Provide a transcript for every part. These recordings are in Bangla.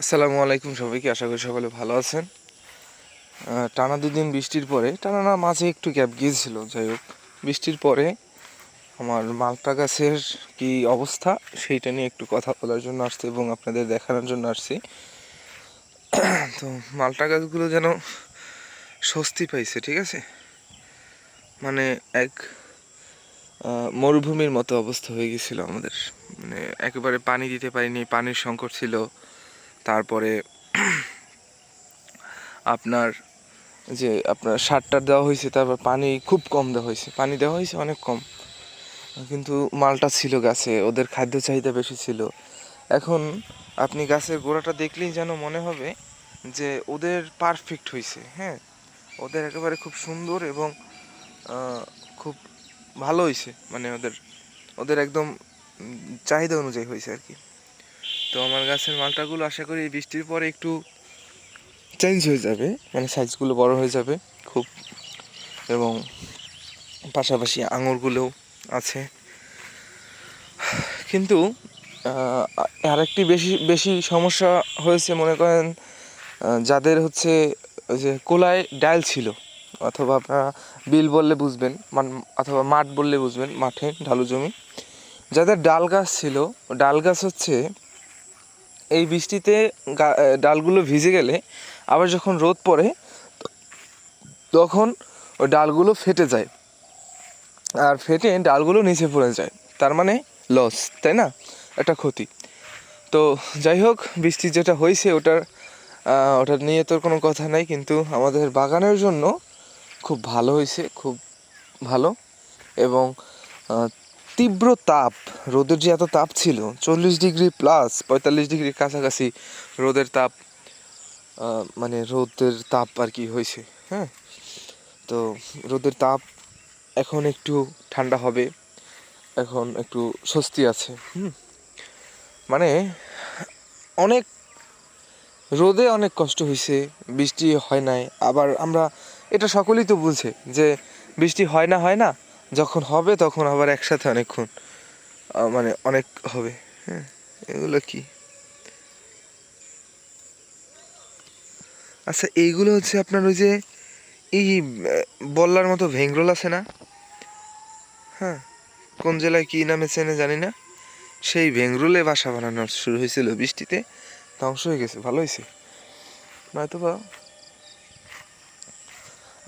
আসসালামু আলাইকুম সবাইকে, আশা করি সকলে ভালো আছেন। টানা দুদিন বৃষ্টির পরে, টানা না মাঝে একটু গ্যাপ গিয়েছিল, যাই হোক বৃষ্টির পরে আমার মালটা গাছের কি অবস্থা সেইটা নিয়ে একটু কথা বলার জন্য আসছি এবং আপনাদের দেখানোর জন্য আসছি। তো মালটা গাছগুলো যেন স্বস্তি পাইছে, ঠিক আছে, মানে এক মরুভূমির মতো অবস্থা হয়ে গেছিলো আমাদের, মানে একেবারে পানি দিতে পারিনি, পানির সংকট ছিল। তারপরে আপনার সারটা দেওয়া হয়েছে, তারপর পানি খুব কম দেওয়া হয়েছে, পানি দেওয়া হয়েছে অনেক কম, কিন্তু মালটা ছিল গাছে, ওদের খাদ্য চাহিদা বেশি ছিল। এখন আপনি গাছের গোড়াটা দেখলেই যেন মনে হবে যে ওদের পারফেক্ট হয়েছে, হ্যাঁ, ওদের একেবারে খুব সুন্দর এবং খুব ভালো হয়েছে, মানে ওদের একদম চাহিদা অনুযায়ী হয়েছে আর কি। তো আমার গাছের মালটাগুলো আশা করি এই বৃষ্টির পরে একটু চেঞ্জ হয়ে যাবে, মানে সাইজগুলো বড় হয়ে যাবে খুব, এবং পাশাপাশি আঙুরগুলোও আছে। কিন্তু আরেকটি বেশি বেশি সমস্যা হয়েছে, মনে করেন যাদের হচ্ছে ওই যে কোলায় ডাল ছিল, অথবা আপনারা বিল বললে বুঝবেন, অথবা মাঠ বললে বুঝবেন, মাঠে ঢালু জমি, যাদের ডাল গাছ ছিল, ডাল গাছ হচ্ছে এই বৃষ্টিতে ডালগুলো ভিজে গেলে আবার যখন রোদ পড়ে তখন ওই ডালগুলো ফেটে যায়, আর ফেটে ডালগুলো নিচে পড়ে যায়, তার মানে লস, তাই না, একটা ক্ষতি। তো যাই হোক, বৃষ্টি যেটা হয়েছে ওটা নিয়ে তোর কোনো কথা নাই, কিন্তু আমাদের বাগানের জন্য খুব ভালো হয়েছে, খুব ভালো। এবং তীব্র তাপ, রোদের যে এত তাপ ছিল, 40 ডিগ্রি প্লাস 45 ডিগ্রির কাছাকাছি রোদের তাপ, মানে রোদের তাপ আর কি হয়েছে, হ্যাঁ। তো রোদের তাপ এখন একটু ঠান্ডা হবে, এখন একটু স্বস্তি আছে। মানে অনেক রোদে অনেক কষ্ট হয়েছে, বৃষ্টি হয় নাই, আবার আমরা এটা সকলেই তো বুঝে যে বৃষ্টি হয় না, যখন হবে তখন আবার একসাথে অনেকক্ষণ, মানে অনেক হবে, হ্যাঁ। এগুলো কি, আচ্ছা এইগুলো হচ্ছে আপনার ওই যে এই বল্লার মতো ভেঙ্গরোল আছে না, হ্যাঁ, কোন জেলায় কী নামে চেনে জানি না, সেই ভেঙ্গরুলে বাসা বানানো শুরু হয়েছিল, বৃষ্টিতে ধ্বংস হয়ে গেছে, ভালো হয়েছে। নয়তোবা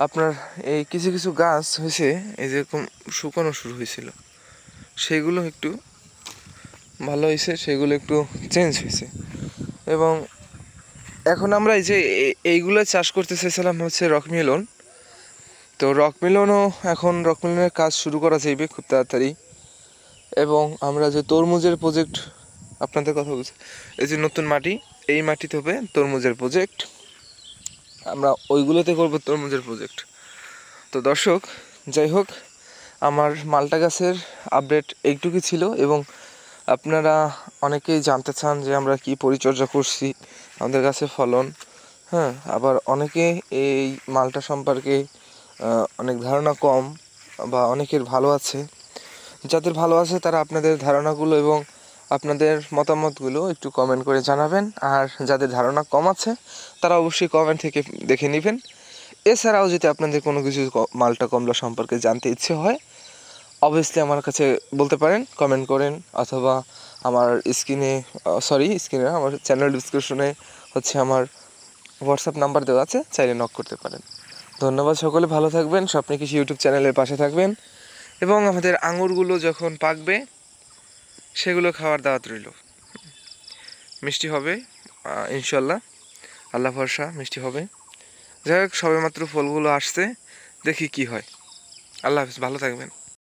আপনার এই কিছু কিছু গাছ হয়েছে এই যেরকম শুকানো শুরু হয়েছিল, সেগুলো একটু ভালো হয়েছে, সেগুলো একটু চেঞ্জ হয়েছে। এবং এখন আমরা এই যে এইগুলো চাষ করতে চাইছিলাম হচ্ছে রকমেলন, তো রকমেলনের কাজ শুরু করা যাইবে খুব তাড়াতাড়ি। এবং আমরা যে তরমুজের প্রজেক্ট, আপনাদের কথা বলছি, এই যে নতুন মাটি, এই মাটিতে হবে তরমুজের প্রজেক্ট, আমরা ওইগুলোতে করবো তরমুজের প্রজেক্ট। তো দর্শক, যাই হোক, আমার মালটা গাছের আপডেট এইটুকুই ছিল। এবং আপনারা অনেকেই জানতে চান যে আমরা কি পরিচর্যা করছি, আমাদের গাছে ফলন, হ্যাঁ, আবার অনেকে এই মালটা সম্পর্কে অনেক ধারণা কম, বা অনেকের ভালো আছে। যাদের ভালো আছে তারা আপনাদের ধারণাগুলো এবং আপনাদের মতামতগুলো একটু কমেন্ট করে জানাবেন, আর যাদের ধারণা কম আছে তারা অবশ্যই কমেন্ট থেকে দেখে নেবেন। এছাড়াও যদি আপনাদের কোনো কিছু মালটা কমলা সম্পর্কে জানতে ইচ্ছে হয়, অবভিয়াসলি আমার কাছে বলতে পারেন, কমেন্ট করেন, অথবা আমার স্ক্রিনে আমার চ্যানেল ডিসক্রিপশনে হচ্ছে আমার হোয়াটসঅ্যাপ নাম্বার দেওয়া আছে, চাইলে নক করতে পারেন। ধন্যবাদ, সকলে ভালো থাকবেন, স্বপ্নে কৃষি ইউটিউব চ্যানেলের পাশে থাকবেন, এবং আমাদের আঙুরগুলো যখন পাকবে সেগুলো খাওয়ার দাওয়াত রইল, মিষ্টি হবে ইনশাল্লাহ, আল্লাহ ভরসা, মিষ্টি হবে। যাই হোক, সবেমাত্র ফলগুলো আসছে, দেখি কি হয়। আল্লাহ হাফিজ, ভালো থাকবেন।